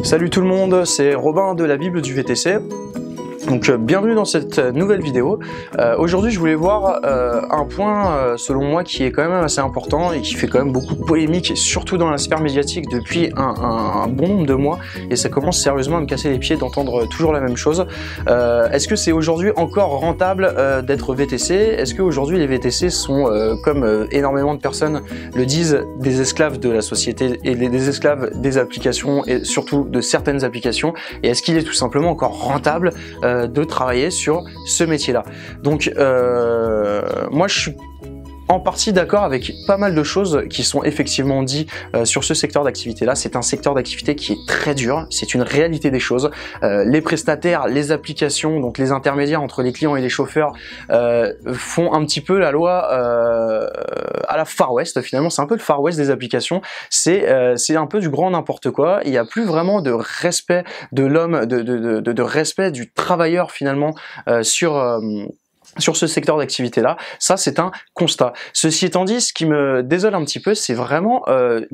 Salut tout le monde, c'est Robin de la Bible du VTC. Donc bienvenue dans cette nouvelle vidéo. Aujourd'hui je voulais voir un point selon moi qui est quand même assez important et qui fait quand même beaucoup de polémique, surtout dans la sphère médiatique depuis un bon nombre de mois, et ça commence sérieusement à me casser les pieds d'entendre toujours la même chose. Est-ce que c'est aujourd'hui encore rentable d'être VTC? Est-ce qu'aujourd'hui les VTC sont, comme énormément de personnes le disent, des esclaves de la société et des esclaves des applications et surtout de certaines applications? Et est-ce qu'il est tout simplement encore rentable de travailler sur ce métier-là? Donc moi je suis en partie d'accord avec pas mal de choses qui sont effectivement dites sur ce secteur d'activité-là. C'est un secteur d'activité qui est très dur, c'est une réalité des choses. Les prestataires, les applications, donc les intermédiaires entre les clients et les chauffeurs font un petit peu la loi à la Far West, finalement. C'est un peu le Far West des applications. C'est un peu du grand n'importe quoi. Il n'y a plus vraiment de respect de l'homme, de respect du travailleur finalement sur ce secteur d'activité-là. Ça, c'est un constat. Ceci étant dit, ce qui me désole un petit peu, c'est vraiment,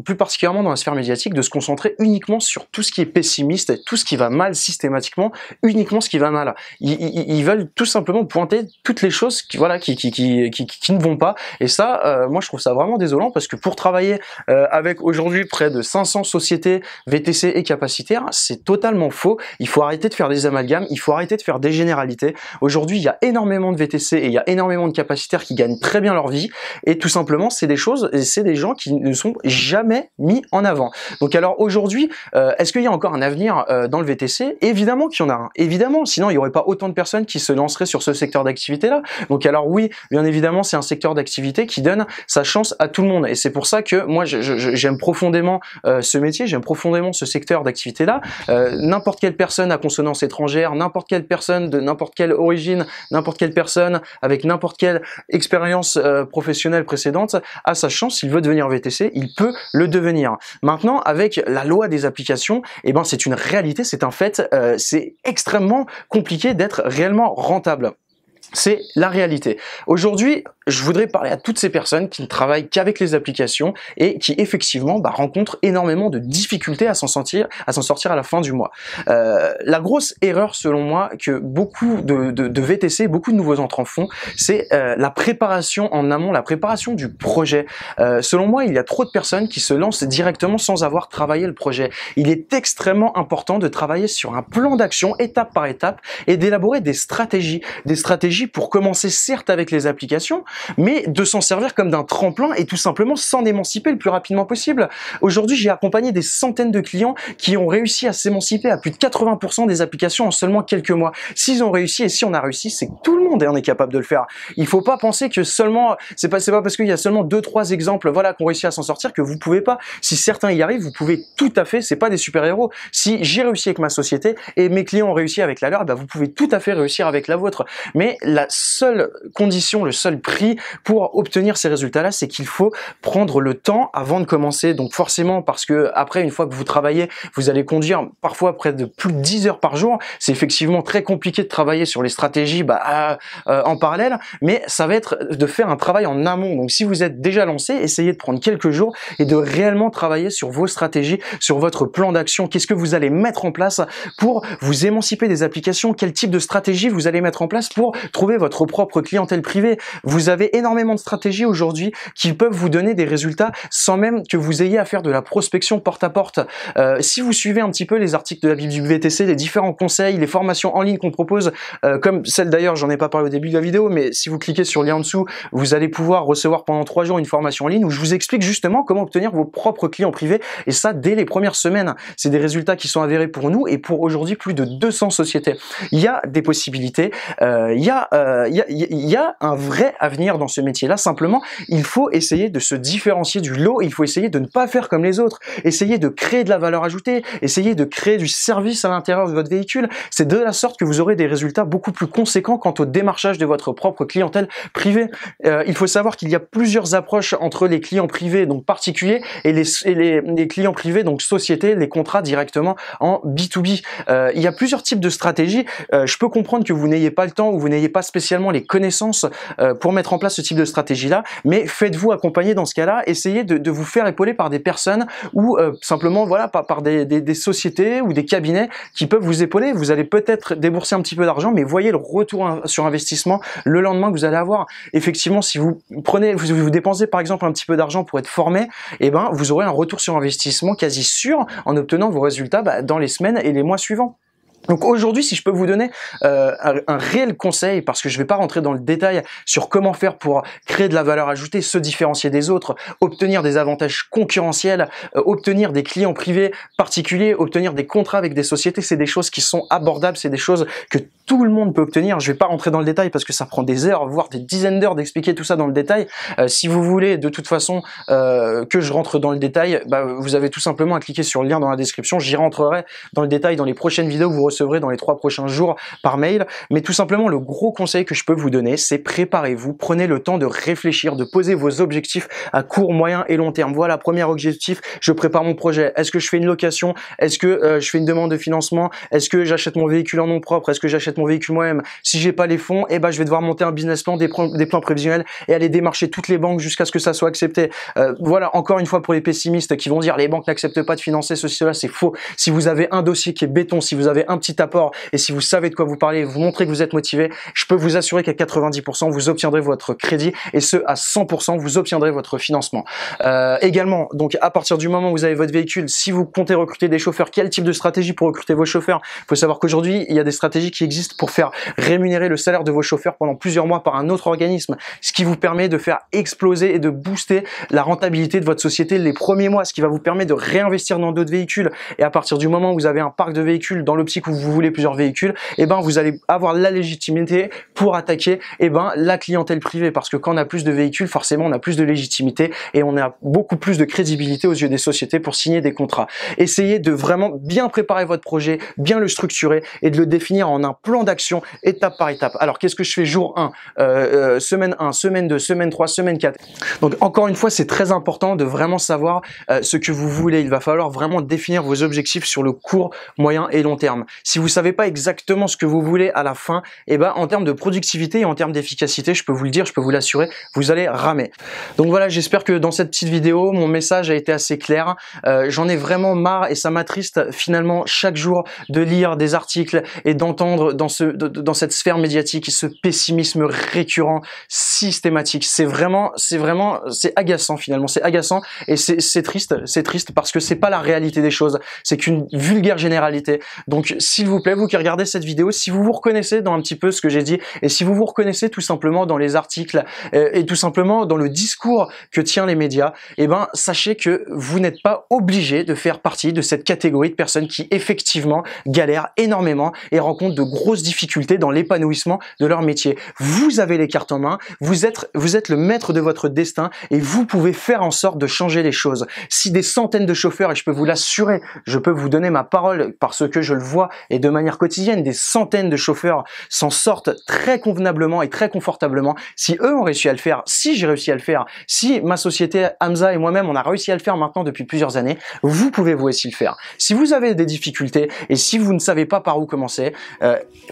plus particulièrement dans la sphère médiatique, de se concentrer uniquement sur tout ce qui est pessimiste, et tout ce qui va mal systématiquement, uniquement ce qui va mal. Ils veulent tout simplement pointer toutes les choses qui ne vont pas. Et ça, moi, je trouve ça vraiment désolant, parce que pour travailler avec aujourd'hui près de 500 sociétés VTC et capacitaires, c'est totalement faux. Il faut arrêter de faire des amalgames, il faut arrêter de faire des généralités. Aujourd'hui, il y a énormément de VTC et il y a énormément de capacitaires qui gagnent très bien leur vie, et tout simplement c'est des choses et c'est des gens qui ne sont jamais mis en avant. Donc alors aujourd'hui, est-ce qu'il y a encore un avenir dans le VTC? Évidemment qu'il y en a un, évidemment, sinon il n'y aurait pas autant de personnes qui se lanceraient sur ce secteur d'activité là. Donc alors oui, bien évidemment, c'est un secteur d'activité qui donne sa chance à tout le monde, et c'est pour ça que moi j'aime profondément ce métier, j'aime profondément ce secteur d'activité là. N'importe quelle personne à consonance étrangère, n'importe quelle personne de n'importe quelle origine, n'importe quelle personne avec n'importe quelle expérience professionnelle précédente a sa chance. S'il veut devenir VTC, il peut le devenir. Maintenant, avec la loi des applications, eh ben, c'est une réalité, c'est un fait, c'est extrêmement compliqué d'être réellement rentable. C'est la réalité. Aujourd'hui, je voudrais parler à toutes ces personnes qui ne travaillent qu'avec les applications et qui effectivement rencontrent énormément de difficultés à s'en sortir à la fin du mois. La grosse erreur selon moi que beaucoup de VTC, beaucoup de nouveaux entrants font, c'est la préparation en amont, la préparation du projet. Selon moi, il y a trop de personnes qui se lancent directement sans avoir travaillé le projet. Il est extrêmement important de travailler sur un plan d'action étape par étape et d'élaborer des stratégies pour commencer certes avec les applications, mais de s'en servir comme d'un tremplin et tout simplement s'en émanciper le plus rapidement possible. Aujourd'hui, j'ai accompagné des centaines de clients qui ont réussi à s'émanciper à plus de 80% des applications en seulement quelques mois. S'ils ont réussi et si on a réussi, c'est que tout le monde en est capable de le faire. Il faut pas penser que seulement, c'est pas parce qu'il y a seulement 2-3 exemples, voilà, qui ont réussi à s'en sortir que vous pouvez pas. Si certains y arrivent, vous pouvez tout à fait, c'est pas des super-héros. Si j'ai réussi avec ma société et mes clients ont réussi avec la leur, vous pouvez tout à fait réussir avec la vôtre. Mais la seule condition, le seul prix pour obtenir ces résultats-là, c'est qu'il faut prendre le temps avant de commencer. Donc forcément, parce que après, une fois que vous travaillez, vous allez conduire parfois près de plus de 10 heures par jour. C'est effectivement très compliqué de travailler sur les stratégies en parallèle, mais ça va être de faire un travail en amont. Donc si vous êtes déjà lancé, essayez de prendre quelques jours et de réellement travailler sur vos stratégies, sur votre plan d'action. Qu'est-ce que vous allez mettre en place pour vous émanciper des applications? Quel type de stratégie vous allez mettre en place pour trouver votre propre clientèle privée? Vous avez énormément de stratégies aujourd'hui qui peuvent vous donner des résultats sans même que vous ayez à faire de la prospection porte à porte. Si vous suivez un petit peu les articles de la Bible du VTC, les différents conseils, les formations en ligne qu'on propose, comme celle d'ailleurs, j'en ai pas parlé au début de la vidéo, mais si vous cliquez sur le lien en dessous, vous allez pouvoir recevoir pendant 3 jours une formation en ligne où je vous explique justement comment obtenir vos propres clients privés, et ça dès les premières semaines. C'est des résultats qui sont avérés pour nous et pour aujourd'hui plus de 200 sociétés. Il y a des possibilités, il y a un vrai avenir dans ce métier-là. Simplement, il faut essayer de se différencier du lot, il faut essayer de ne pas faire comme les autres, essayer de créer de la valeur ajoutée, essayer de créer du service à l'intérieur de votre véhicule. C'est de la sorte que vous aurez des résultats beaucoup plus conséquents quant au démarchage de votre propre clientèle privée. Il faut savoir qu'il y a plusieurs approches entre les clients privés, donc particuliers, et les clients privés, donc sociétés, les contrats directement en B2B. Il y a plusieurs types de stratégies. Je peux comprendre que vous n'ayez pas le temps ou vous n'ayez pas spécialement les connaissances pour mettre en place ce type de stratégie-là, mais faites-vous accompagner dans ce cas-là, essayez de vous faire épauler par des personnes ou simplement voilà par des sociétés ou des cabinets qui peuvent vous épauler. Vous allez peut-être débourser un petit peu d'argent, mais voyez le retour sur investissement le lendemain que vous allez avoir. Effectivement, si vous dépensez par exemple un petit peu d'argent pour être formé, eh ben vous aurez un retour sur investissement quasi sûr en obtenant vos résultats dans les semaines et les mois suivants. Donc aujourd'hui, si je peux vous donner un réel conseil, parce que je ne vais pas rentrer dans le détail sur comment faire pour créer de la valeur ajoutée, se différencier des autres, obtenir des avantages concurrentiels, obtenir des clients privés particuliers, obtenir des contrats avec des sociétés, c'est des choses qui sont abordables, c'est des choses que tout le monde peut obtenir. Je ne vais pas rentrer dans le détail parce que ça prend des heures, voire des dizaines d'heures d'expliquer tout ça dans le détail. Si vous voulez de toute façon que je rentre dans le détail, vous avez tout simplement à cliquer sur le lien dans la description. J'y rentrerai dans le détail dans les prochaines vidéos que vous recevrez dans les 3 prochains jours par mail. Mais tout simplement, le gros conseil que je peux vous donner, c'est préparez-vous, prenez le temps de réfléchir, de poser vos objectifs à court, moyen et long terme. Voilà, premier objectif, je prépare mon projet. Est-ce que je fais une location? Est-ce que je fais une demande de financement? Est-ce que j'achète mon véhicule en nom propre? Est-ce que j'achète mon véhicule moi-même? Si j'ai pas les fonds, je vais devoir monter un business plan, des plans prévisionnels et aller démarcher toutes les banques jusqu'à ce que ça soit accepté. Voilà, encore une fois pour les pessimistes qui vont dire les banques n'acceptent pas de financer ceci, cela, c'est faux. Si vous avez un dossier qui est béton, si vous avez un petit apport et si vous savez de quoi vous parlez, vous montrez que vous êtes motivé, je peux vous assurer qu'à 90% vous obtiendrez votre crédit et ce à 100% vous obtiendrez votre financement. Également, donc à partir du moment où vous avez votre véhicule, si vous comptez recruter des chauffeurs, quel type de stratégie pour recruter vos chauffeurs? Il faut savoir qu'aujourd'hui il y a des stratégies qui existent pour faire rémunérer le salaire de vos chauffeurs pendant plusieurs mois par un autre organisme, ce qui vous permet de faire exploser et de booster la rentabilité de votre société les premiers mois, ce qui va vous permettre de réinvestir dans d'autres véhicules. Et à partir du moment où vous avez un parc de véhicules dans l'optique où vous voulez plusieurs véhicules, vous allez avoir la légitimité pour attaquer la clientèle privée, parce que quand on a plus de véhicules, forcément on a plus de légitimité et on a beaucoup plus de crédibilité aux yeux des sociétés pour signer des contrats. Essayez de vraiment bien préparer votre projet, bien le structurer et de le définir en un plan d'action étape par étape. Alors qu'est-ce que je fais jour 1, semaine 1, semaine 2, semaine 3, semaine 4? Donc encore une fois, c'est très important de vraiment savoir ce que vous voulez. Il va falloir vraiment définir vos objectifs sur le court, moyen et long terme. Si vous savez pas exactement ce que vous voulez à la fin, en termes de productivité et en termes d'efficacité, je peux vous le dire, je peux vous l'assurer, vous allez ramer. Donc voilà, j'espère que dans cette petite vidéo, mon message a été assez clair. J'en ai vraiment marre et ça m'attriste finalement chaque jour de lire des articles et d'entendre dans cette sphère médiatique ce pessimisme récurrent, systématique. C'est agaçant finalement, c'est agaçant et c'est triste parce que c'est pas la réalité des choses, c'est qu'une vulgaire généralité. Donc s'il vous plaît, vous qui regardez cette vidéo, si vous vous reconnaissez dans un petit peu ce que j'ai dit et si vous vous reconnaissez tout simplement dans les articles et tout simplement dans le discours que tient les médias, sachez que vous n'êtes pas obligé de faire partie de cette catégorie de personnes qui effectivement galèrent énormément et rencontrent de grosses difficultés dans l'épanouissement de leur métier. Vous avez les cartes en main, vous êtes le maître de votre destin et vous pouvez faire en sorte de changer les choses. Si des centaines de chauffeurs, et je peux vous l'assurer, je peux vous donner ma parole parce que je le vois et de manière quotidienne, des centaines de chauffeurs s'en sortent très convenablement et très confortablement. Si eux ont réussi à le faire, si j'ai réussi à le faire, si ma société Hamza et moi-même on a réussi à le faire maintenant depuis plusieurs années, vous pouvez vous aussi le faire. Si vous avez des difficultés et si vous ne savez pas par où commencer,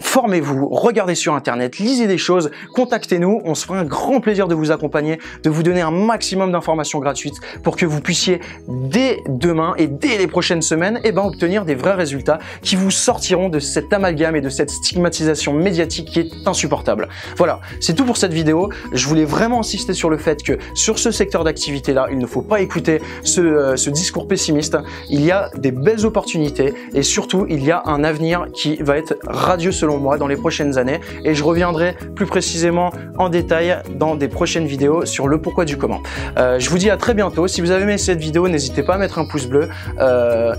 formez-vous, regardez sur internet, lisez des choses, contactez-nous, on se fera un grand plaisir de vous accompagner, de vous donner un maximum d'informations gratuites pour que vous puissiez dès demain et dès les prochaines semaines obtenir des vrais résultats qui vous sortiront de cet amalgame et de cette stigmatisation médiatique qui est insupportable. Voilà, c'est tout pour cette vidéo. Je voulais vraiment insister sur le fait que sur ce secteur d'activité là, il ne faut pas écouter ce discours pessimiste. Il y a des belles opportunités et surtout il y a un avenir qui va être radieux selon moi dans les prochaines années et je reviendrai plus précisément en détail dans des prochaines vidéos sur le pourquoi du comment. Je vous dis à très bientôt. Si vous avez aimé cette vidéo, n'hésitez pas à mettre un pouce bleu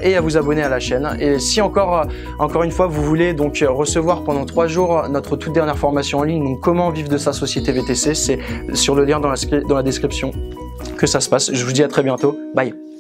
et à vous abonner à la chaîne. Et si encore une fois vous voulez donc recevoir pendant 3 jours notre toute dernière formation en ligne, donc comment vivre de sa société VTC, c'est sur le lien dans la description que ça se passe. Je vous dis à très bientôt. Bye.